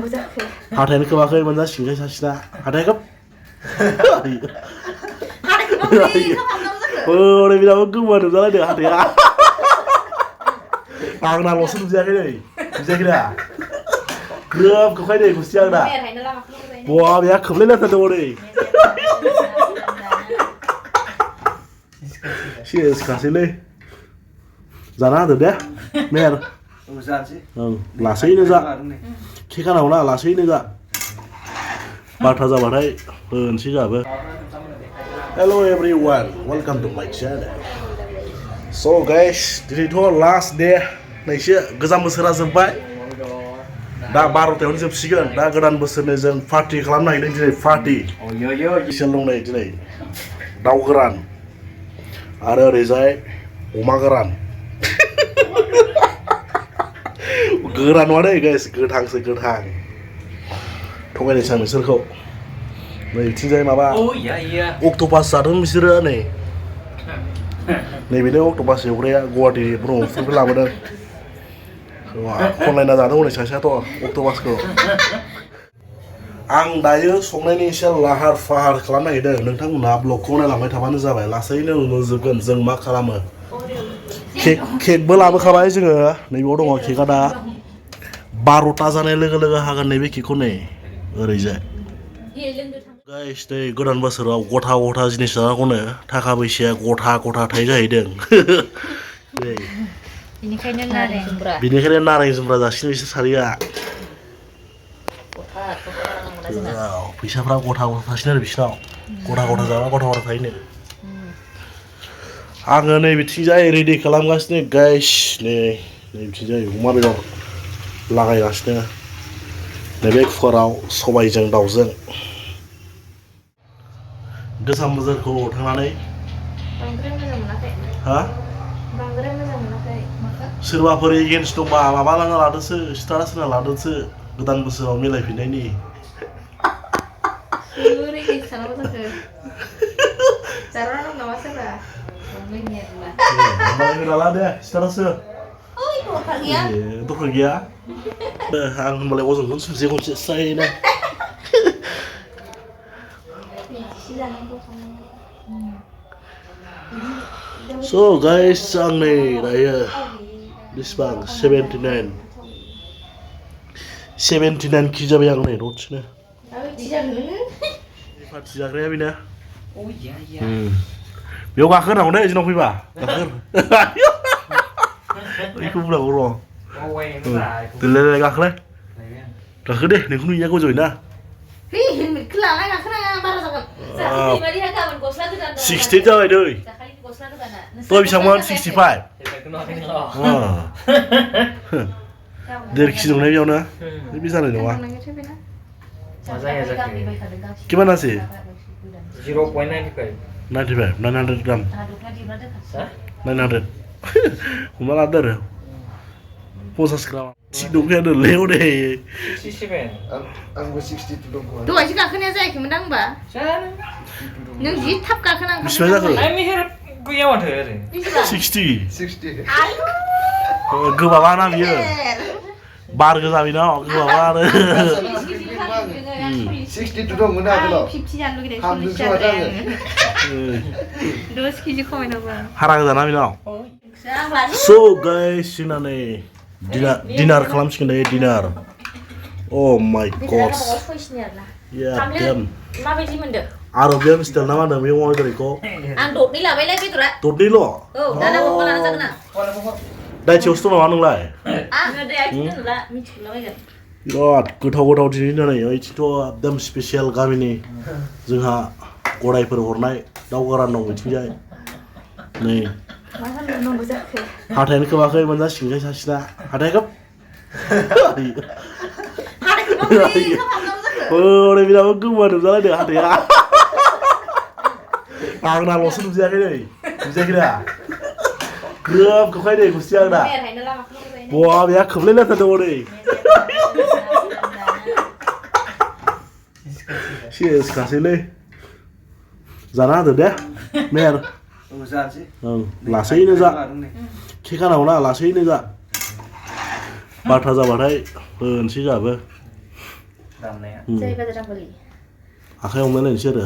हाथायानो खोबाखै मोनजासिगोन सासेना हाथायखौ ओरै बिनाबो गोमो नुजालायदों हाथाया आंनाल'सो नुजायाखै नै नुजायाखै दा ग्रोब खोबखाय नै गुस्थिया आंना बवा बेहा खोबलायलायथारदों हरै सेसखासैलै जाना होदो दे मेर ओं लासैनो जा खेखानांगौ ना लासैनो जा बारथा जाबाथाय होनोसै जाबो हेल' एभरिवान वेलकाम टु माय चेनेल स' गाइस दिनैथ' लास्ट डे नैसो गोजाम बोसोरा जोब्बाय दा 12थायावनो जोबसिगोन दा गोदान बोसोरनि जों पार्टि खालामनो नागिरदों दिनै पार्टि स्पेसियेल दं नै दिनै दाउ गोरान आरो ओरैजाय अमा गोरान गोरान नङा दै गाइस गोथांसो गोथां थगायनोसै आं नोंसोरखौ नै बिथिंजाय माबा अक्ट'पास जादों बिसोरो नै नैबेनो अक्ट'पास एवग्राया गुवाहाटि ब्रह्मपुत्रनिफ्राय लाबोदों खनलायना जादों हनै सासेयाथ' अक्ट'पासखौ आं दायो संनायनि एसे लाहार फाहार खालामनो नागिरदों नोंथांमोनहा ब्लगखौ नायलांबाय थाबानो जाबाय लासैनो नुजोबगोन जों मा खालामो केकबो लाबोखाबाय जोङो नैबेयाव दङ केकआ दा 12ता जानाय लोगो लोगो हागोन नैबे केकखौ नै ओरैजाय गाइस नै गोदान बोसोराव गथा गथा जिनिस जानांगौनो थाखा फैसाया गथा गथा थायो जाहैदों बेनिखायनो नारें जुमब्रा जासिनो बिसोर सानैया फैसाफ्रा गथा गथा थासिनो आरो बिसिनाव गथा गथा जाबा गथा गथा थायोनो आङो नै बिथिंजाय रेडि खालामगासिनो गाइस नै बिथिंजाय अमा बेदर लागायगासिनो नैबे कुकाराव सबायजों दाउजों गोजाम बोसोरखौ थांनानै हा सोरबाफोर एगेन्स्ट दंबा माबा लाना लादोसो स्टारास होना लादोसो गोदान बोसोराव मिलायफिननायनि लाला दे स्टारासो दरखार गैया आं होनबालाय अजनखौनो सुनसे खनसे स्रायनो स' गाइस आं नै दायो बेसेबां 79 कि जाबाय आं नै दसेनो पार्टि जाग्राया बेना बेयाव गाखोनांगौ दे जोंनाव फैबा गाखो बेखौ बुंनांगौ र' देलाय गाखोलाय गाखो दे नोंखौ नुयिया गोजौयै ना 68 जाबाय दै दहाय बेसेबांमोन 65 देर केजि दंना बेयावनो बे जानाय नङा किमान আছে 0.95 900 ग्राम 900 हमना लादो आरो 50 ग्राम थिग दंखाया दोनलै हनै 67 आंबो 62 दं दहायसो गाखोनाया जायाखैमोन दां होनबा नों जि थाब गाखोनांगौ बेसेबां जाखो आइ मेहेर गैया माथो ओरै 60 गोबाबाना बियो बार गोजा बेनाव गोबाबा आरो 62 दंमोन आगोलाव 50 जानो लुगैदों 40 जाबाय आङो 10 केजि खमायनांगौ हारा गोजाना बेनाव स' गाइस जोंना नै डिनार खालामसिगोन दायो डिनार अ माय गड माबायदि मोनदों आरबियान स्टाइल ना मा होनदों बे अमा बेदरखौ आं दरनै लाबायलाय बेदरा दरनैल' औ दाना हरबा लाना जागोन आं दाइथियावसो दं नामा नोंलाय आङो दाइथिं नुला मिथिलाबायगोन बिराद गोथाव गोथाव दिनै नै ओइथिंथ' एकदम स्पेसियेल गामिनि जोंहा गरायफोर हरनाय दाउ गोरान दं बिथिंजाय नै हाथायानो खोबाखै मोनजासिगोन सासेना हाथायखौ ओरै बिनाबो गोमो नुजालायदों हाथाया आंनाल'सो नुजायाखै नै नुजायाखै दा ग्रोब खोबखाय नै गुस्थिया आंना बवा बेहा खोबलायलायथारदों हरै सेसखासैलै जाना होदो दे मेर ओं लासैनो जा खेखानांगौ ना लासैनो जा 12था जाबाथाय होनोसै जाबो दामनाया जय बजरंबली आखाइ हमलायलायनोसै आरो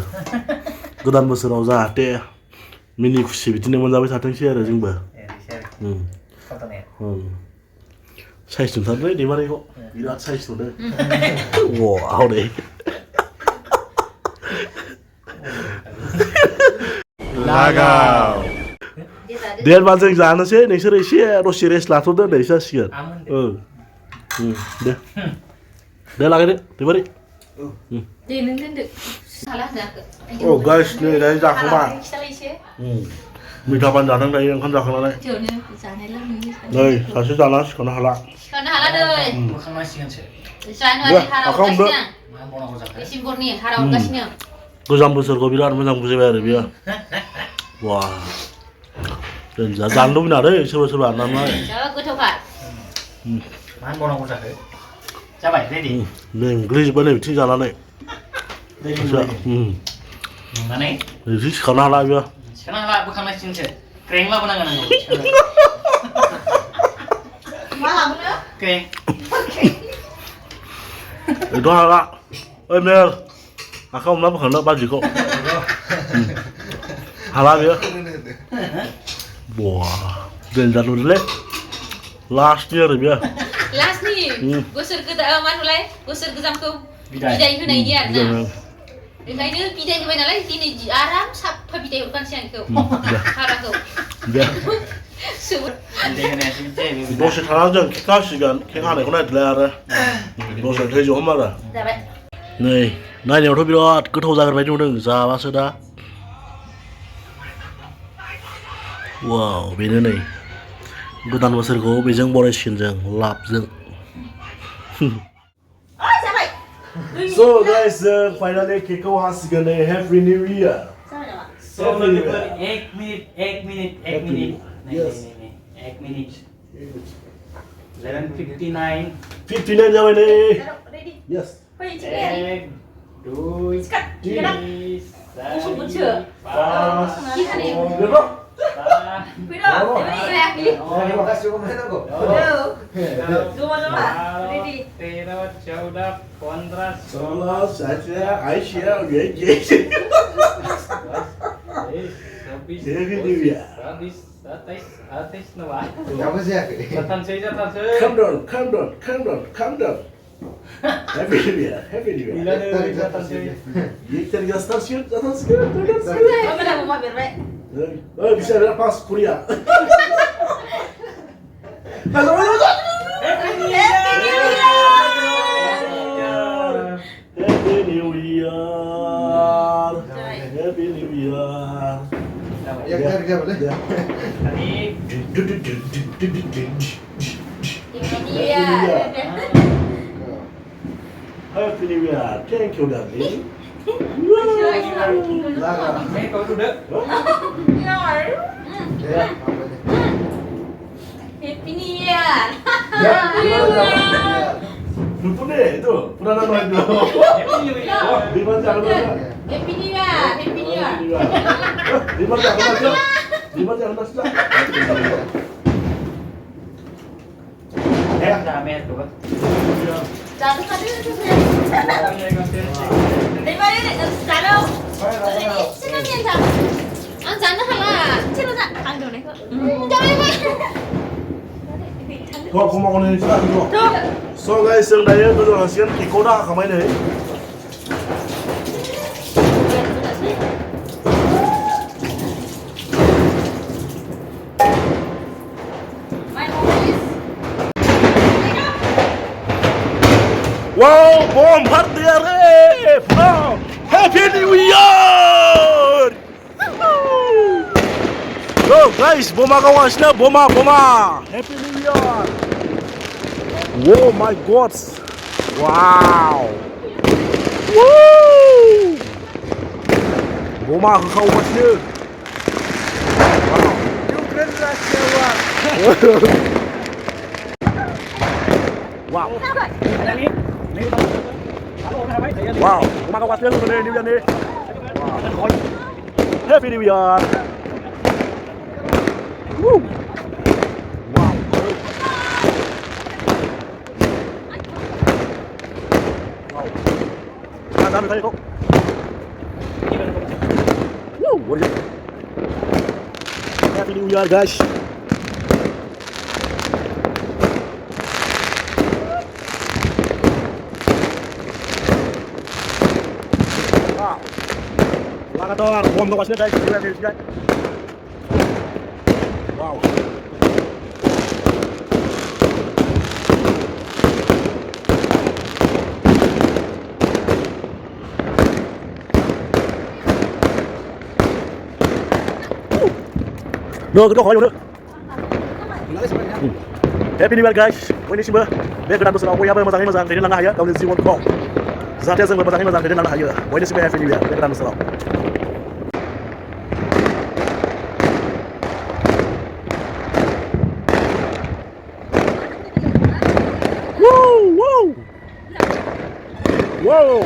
गोदान बोसोराव जाहाथे मिनि खुसि बिदिनो मोनजाबाय थाथोंसै आरो जोंबो साइज नुथारलै दैमारिखौ बिराद साइज नुदों वाव दे लागाव दे होनबा जों जानोसै नोंसोर एसे दसे रेस्ट लाथ'दो नै जासिगोन दे लागायदो दैमारि दे नों दोनदो साला जाखो औ गाइस नै दायो जाखांबाय मिथा पान जादों दायो ओंखाम जाखांनानै नै सासे जाना सिखारनो हाला दै मोखांनांसिगोनसो जानुवारि हाराव आखाइ हमदो डिसेम्बरनि हाराव हरगासिनो गोजाम बोसोरखौ बिराद मोजां बुजायबाय आरो बियो वा दोनजा जानो लुबैना दै सोरबा सोरबा नालाय गोथावखा मा होनबावनांगौ जाखो जाबाय रेडि नै गोलैजोब्बाय नै बिथिं जानानै नुनानै बिदि सिखारनो हाला बियो सिखारनो हाला बोखांनांसिगोनसो क्रें लाबोनांगोन आङो मा लाबोनो क्रें बेथ' हाला ओइ मेल आखाइ हमना बोखांनो बाजिखौ हाला बियो बवा देन्जार नुदोंलै लास्टनि आरो बियो लास्टनि बोसोर गोदान मा होनोलाय बोसोर गोजामखौ बिदाय होनायनि आरोना ओंखायनो बिदाय होबाय नालाय दिनै आराम साफा बिदाय हरगानोसै आं बेखौ हाराखौ दसे थानानै जों केक हासिगोन केक हानायखौ नायदोलाय आरो दसे थैजो हम आरो नै नायनायावथ' बिराद गोथाव जागोन बायदि नुदों जाबासो दा वाव बेनो नै गोदान बोसोरखौ बेजों बरायसिगोन जों लाबजों So guys, finally केकखौ हासिगोन नै Happy New Year. So लोगोफोर 1 मिनिट Yes. 1 मिनिट 11:59 59 जाबाय नै Yes. 1 2 3 Calm down. Happy New Year. Stasiun. Bisa ada pas kuliah. Halo. Happy New Year. Ya kerja boleh. Happy New Year. Thank you, darling. Mấy câu tôi đứt Happy New Year. Lupa deh itu pernah nama itu. Di mana jangan lupa. Happy New Year. Happy New Year. Di mana jangan lupa. Di mana jangan lupa. Em là mẹ của Dạ nó đi vào đi để dạ đâu. Xin nó nhìn thằng. Ăn rắn nó hả là chết nó dạ ăn đồ này cơ. Cho đi vậy. Kok mau ngomongin itu dulu. So guys, yang daya itu hasil kikoda kamai deh. Wow, bom party re, bro. Happy New Year. Go guys, boma kawasnya, boma. Happy New Year. Oh my God. Wow. Woo. Boma kawasnya. Wow. Wow. Wow, boma kawasnya lu nih New Year nih. Wow. Happy New Year. Woo. Wow. Wow. Wow. Dám được thấy không? Woo, what is it? Happy New Year, guys. Wow. Selamat doang, bom tuh guys. Guys. Wow. Được, cái khỏi vô nữa. Happy New Year guys. Ini sih bah. Biar kita bersama aku ya mazang ini langah ya. Kau lihat ziwan kau. Zatnya saya mazang ini langah ya. Ini sih Happy New Year. Biar kita bersama. Wow. Wow.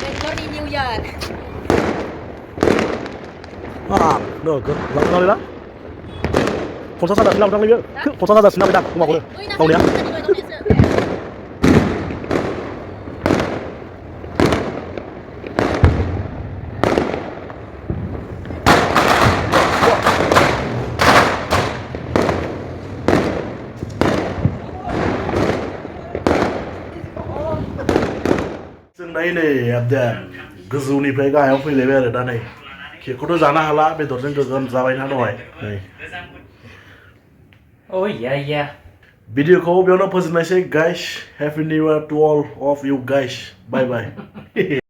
Happy New Year. Được, làm sao đấy đó. Không sao sao đặt làm trong đây. Không sao sao đặt làm đặt không vào đây. Không nhá. Đây này गोजौनिफ्राय गाहायाव फैलायबाय आरो दा नै केकखौथ' जानो हाला बेदरजों गोगोम जाबाय ना दहाय नै Oh yeah. भिडिअखौ बेयावनो फोजोबनायसै guys Happy New Year to all of you guys. Bye bye.